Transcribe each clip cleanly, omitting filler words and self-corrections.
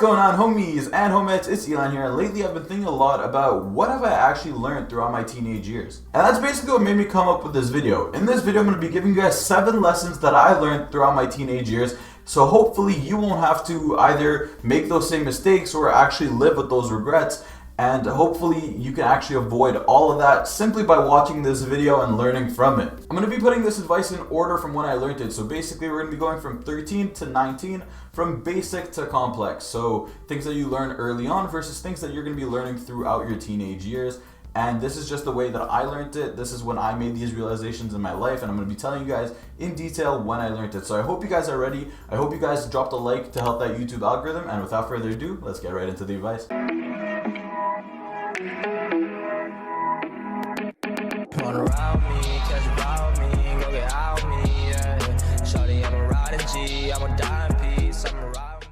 going on, homies and homettes? It's Ilan here, and lately I've been thinking a lot about what have I actually learned throughout my teenage years. And that's basically what made me come up with this video. In this video, I'm going to be giving you guys 7 lessons that I learned throughout my teenage years, so hopefully you won't have to either make those same mistakes or actually live with those regrets. And hopefully you can actually avoid all of that simply by watching this video and learning from it. I'm going to be putting this advice in order from when I learned it. So basically we're going to be going from 13 to 19, from basic to complex. So things that you learn early on versus things that you're going to be learning throughout your teenage years. And this is just the way that I learned it. This is when I made these realizations in my life, and I'm going to be telling you guys in detail when I learned it. So I hope you guys are ready. I hope you guys dropped a like to help that YouTube algorithm. And without further ado, let's get right into the advice.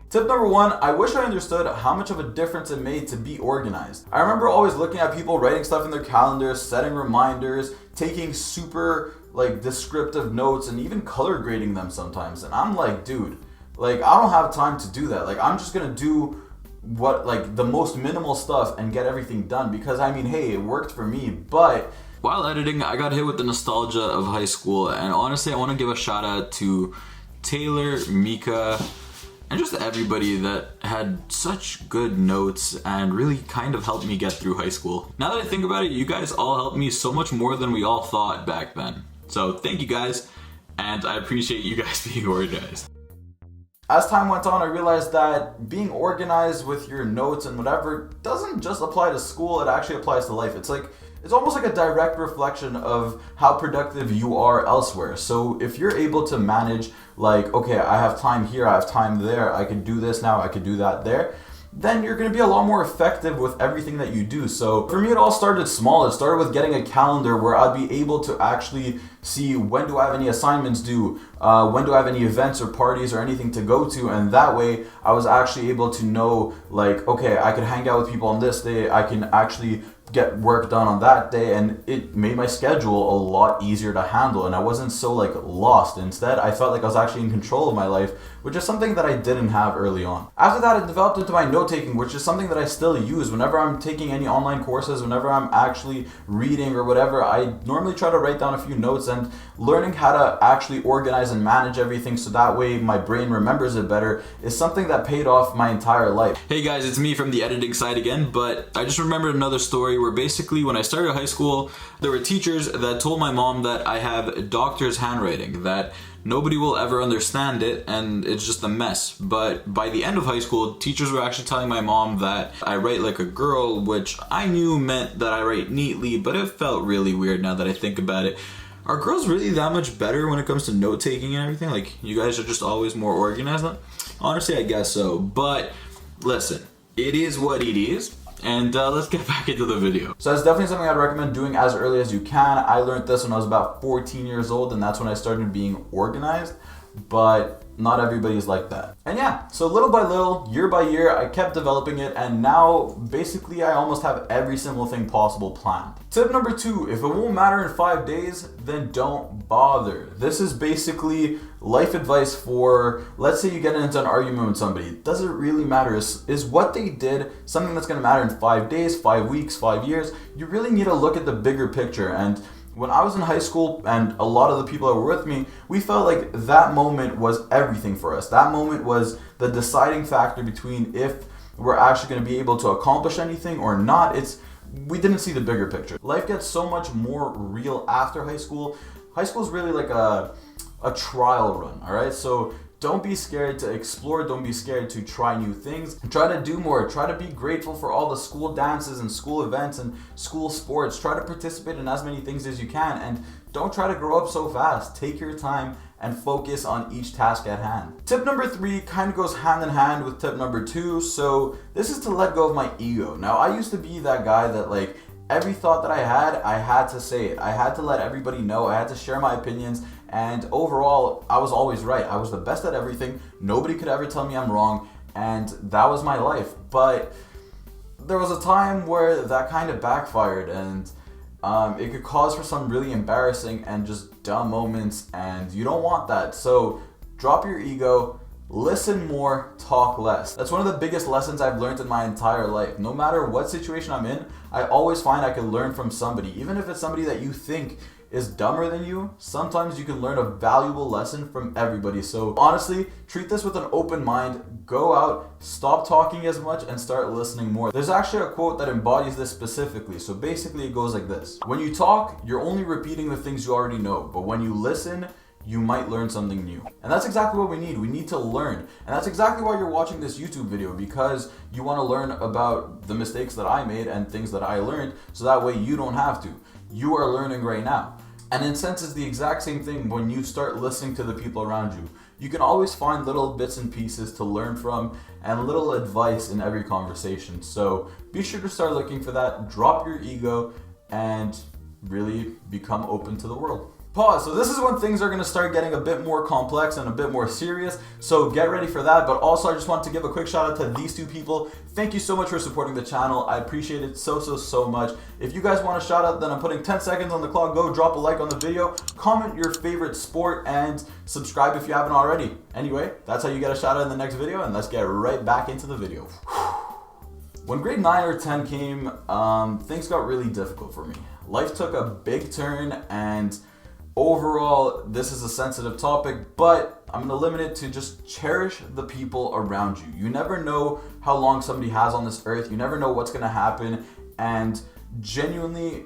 Tip number 1, I wish I understood how much of a difference it made to be organized. I remember always looking at people writing stuff in their calendars, setting reminders, taking super descriptive notes, and even color grading them sometimes. And I'm like, dude, I don't have time to do that. I'm just gonna do what the most minimal stuff and get everything done, because I mean, hey, it worked for me. But while editing, I got hit with the nostalgia of high school, and honestly I want to give a shout out to Taylor, Mika, and just everybody that had such good notes and really kind of helped me get through high school. Now that I think about it, you guys all helped me so much more than we all thought back then. So thank you guys, and I appreciate you guys being organized. As time went on, I realized that being organized with your notes and whatever doesn't just apply to school, it actually applies to life. It's almost like a direct reflection of how productive you are elsewhere. So if you're able to manage okay, I have time here, I have time there, I can do this now, I can do that there, then you're going to be a lot more effective with everything that you do. So for me, it all started small. It started with getting a calendar where I'd be able to actually see when do I have any assignments due, when do I have any events or parties or anything to go to, and that way I was actually able to know okay, I can hang out with people on this day, I can actually get work done on that day, and it made my schedule a lot easier to handle, and I wasn't so lost. Instead, I felt like I was actually in control of my life, which is something that I didn't have early on. After that, it developed into my note-taking, which is something that I still use whenever I'm taking any online courses, whenever I'm actually reading or whatever. I normally try to write down a few notes, and learning how to actually organize and manage everything so that way my brain remembers it better is something that paid off my entire life. Hey guys, it's me from the editing side again, but I just remembered another story where basically when I started high school, there were teachers that told my mom that I have doctor's handwriting, that nobody will ever understand it and it's just a mess. But by the end of high school, teachers were actually telling my mom that I write like a girl, which I knew meant that I write neatly, but it felt really weird now that I think about it. Are girls really that much better when it comes to note taking and everything? You guys are just always more organized? Honestly, I guess so. But listen, it is what it is. And let's get back into the video. So that's definitely something I'd recommend doing as early as you can. I learned this when I was about 14 years old, and that's when I started being organized. But not everybody's like that. And yeah, so little by little, year by year, I kept developing it, and now basically I almost have every single thing possible planned. Tip number 2, if it won't matter in 5 days, then don't bother. This is basically life advice for, let's say you get into an argument with somebody. Does it really matter? Is what they did something that's gonna matter in 5 days, 5 weeks, 5 years? You really need to look at the bigger picture. And when I was in high school, and a lot of the people that were with me, we felt like that moment was everything for us. That moment was the deciding factor between if we're actually going to be able to accomplish anything or not. We didn't see the bigger picture. Life gets so much more real after high school. High school is really like a trial run, all right? So don't be scared to explore. Don't be scared to try new things. Try to do more. Try to be grateful for all the school dances and school events and school sports. Try to participate in as many things as you can. And don't try to grow up so fast. Take your time and focus on each task at hand. Tip number 3 kind of goes hand in hand with tip number 2. So this is to let go of my ego. Now, I used to be that guy that every thought that I had to say it. I had to let everybody know. I had to share my opinions. And overall, I was always right. I was the best at everything. Nobody could ever tell me I'm wrong. And that was my life. But there was a time where that kind of backfired, and it could cause for some really embarrassing and just dumb moments. And you don't want that. So drop your ego. listen more, talk less. That's one of the biggest lessons I've learned in my entire life. No matter what situation I'm in, I always find I can learn from somebody. Even if it's somebody that you think is dumber than you, sometimes you can learn a valuable lesson from everybody. So honestly, treat this with an open mind. Go out, stop talking as much, and start listening more. There's actually a quote that embodies this specifically. So basically it goes like this: when you talk, you're only repeating the things you already know, but when you listen, you might learn something new. And that's exactly what we need. We need to learn. And that's exactly why you're watching this YouTube video, because you want to learn about the mistakes that I made and things that I learned, so that way you don't have to. You are learning right now. And in a sense, it's the exact same thing when you start listening to the people around you. You can always find little bits and pieces to learn from and little advice in every conversation. So be sure to start looking for that, drop your ego, and really become open to the world. Pause. So this is when things are going to start getting a bit more complex and a bit more serious. So get ready for that. But also I just want to give a quick shout out to these two people. Thank you so much for supporting the channel. I appreciate it so much. If you guys want a shout out, then I'm putting 10 seconds on the clock. Go drop a like on the video, comment your favorite sport, and subscribe if you haven't already. Anyway, that's how you get a shout out in the next video, and let's get right back into the video. When grade 9 or 10 came, things got really difficult for me. Life took a big turn, and overall, this is a sensitive topic, but I'm gonna limit it to just cherish the people around you. You never know how long somebody has on this earth. You never know what's gonna happen, and genuinely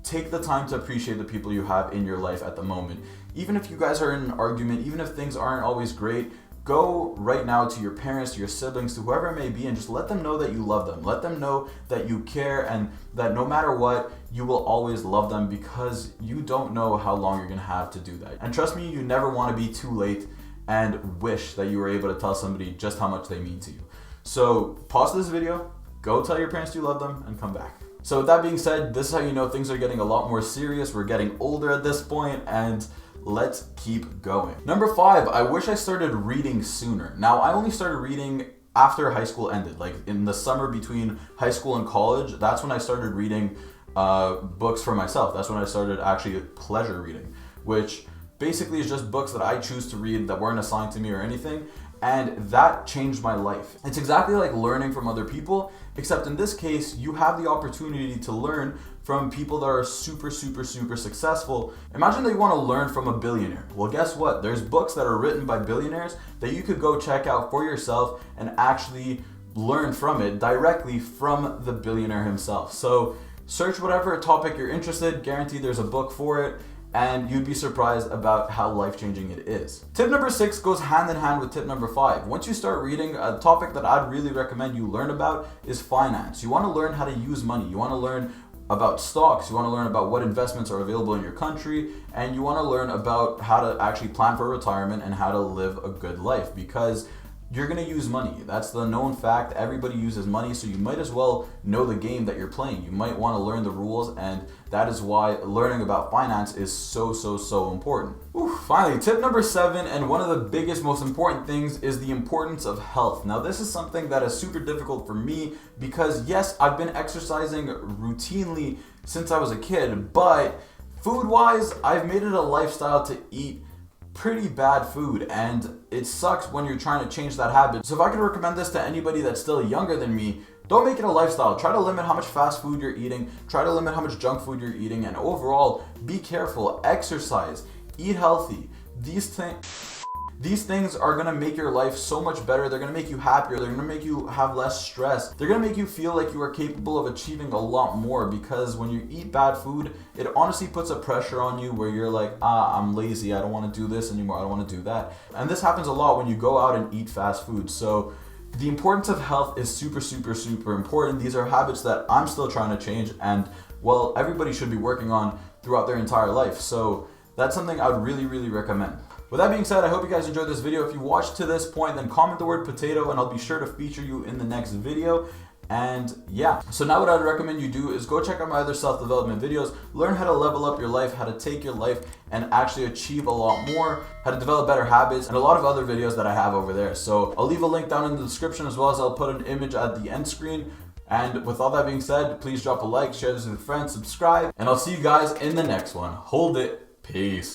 take the time to appreciate the people you have in your life at the moment. Even if you guys are in an argument, even if things aren't always great, go right now to your parents, to your siblings, to whoever it may be, and just let them know that you love them. Let them know that you care and that no matter what, you will always love them, because you don't know how long you're gonna have to do that. And trust me, you never wanna be too late and wish that you were able to tell somebody just how much they mean to you. So pause this video, go tell your parents you love them, and come back. So with that being said, this is how you know things are getting a lot more serious. We're getting older at this point, and let's keep going. Number 5, I wish I started reading sooner. Now, I only started reading after high school ended, like in the summer between high school and college. That's when I started reading books for myself. That's when I started actually pleasure reading, which basically is just books that I choose to read that weren't assigned to me or anything. And that changed my life. It's exactly like learning from other people, except in this case, you have the opportunity to learn from people that are super successful. Imagine that you want to learn from a billionaire. Well, guess what? There's books that are written by billionaires that you could go check out for yourself and actually learn from it directly from the billionaire himself. So search whatever topic you're interested, guaranteed there's a book for it, and you'd be surprised about how life-changing it is. Tip number 6 goes hand in hand with tip number 5. Once you start reading, a topic that I'd really recommend you learn about is finance. You want to learn how to use money. You want to learn about stocks. You want to learn about what investments are available in your country, and you want to learn about how to actually plan for retirement and how to live a good life, because you're going to use money. That's the known fact. Everybody uses money, so you might as well know the game that you're playing. You might want to learn the rules, and that is why learning about finance is so important. Finally, tip number 7, and one of the biggest, most important things, is the importance of health. Now, this is something that is super difficult for me because, yes, I've been exercising routinely since I was a kid, but food-wise, I've made it a lifestyle to eat pretty bad food, and it sucks when you're trying to change that habit. So if I could recommend this to anybody that's still younger than me, don't make it a lifestyle. Try to limit how much fast food you're eating, try to limit how much junk food you're eating, and overall, be careful, exercise, eat healthy. These things are gonna make your life so much better. They're gonna make you happier. They're gonna make you have less stress. They're gonna make you feel like you are capable of achieving a lot more, because when you eat bad food, it honestly puts a pressure on you where you're like, I'm lazy. I don't wanna do this anymore. I don't wanna do that. And this happens a lot when you go out and eat fast food. So the importance of health is super important. These are habits that I'm still trying to change, and well, everybody should be working on throughout their entire life. So that's something I would really recommend. With that being said, I hope you guys enjoyed this video. If you watched to this point, then comment the word potato and I'll be sure to feature you in the next video. And yeah, so now what I'd recommend you do is go check out my other self-development videos, learn how to level up your life, how to take your life and actually achieve a lot more, how to develop better habits, and a lot of other videos that I have over there. So I'll leave a link down in the description, as well as I'll put an image at the end screen. And with all that being said, please drop a like, share this with friends, subscribe, and I'll see you guys in the next one. Hold it. Peace.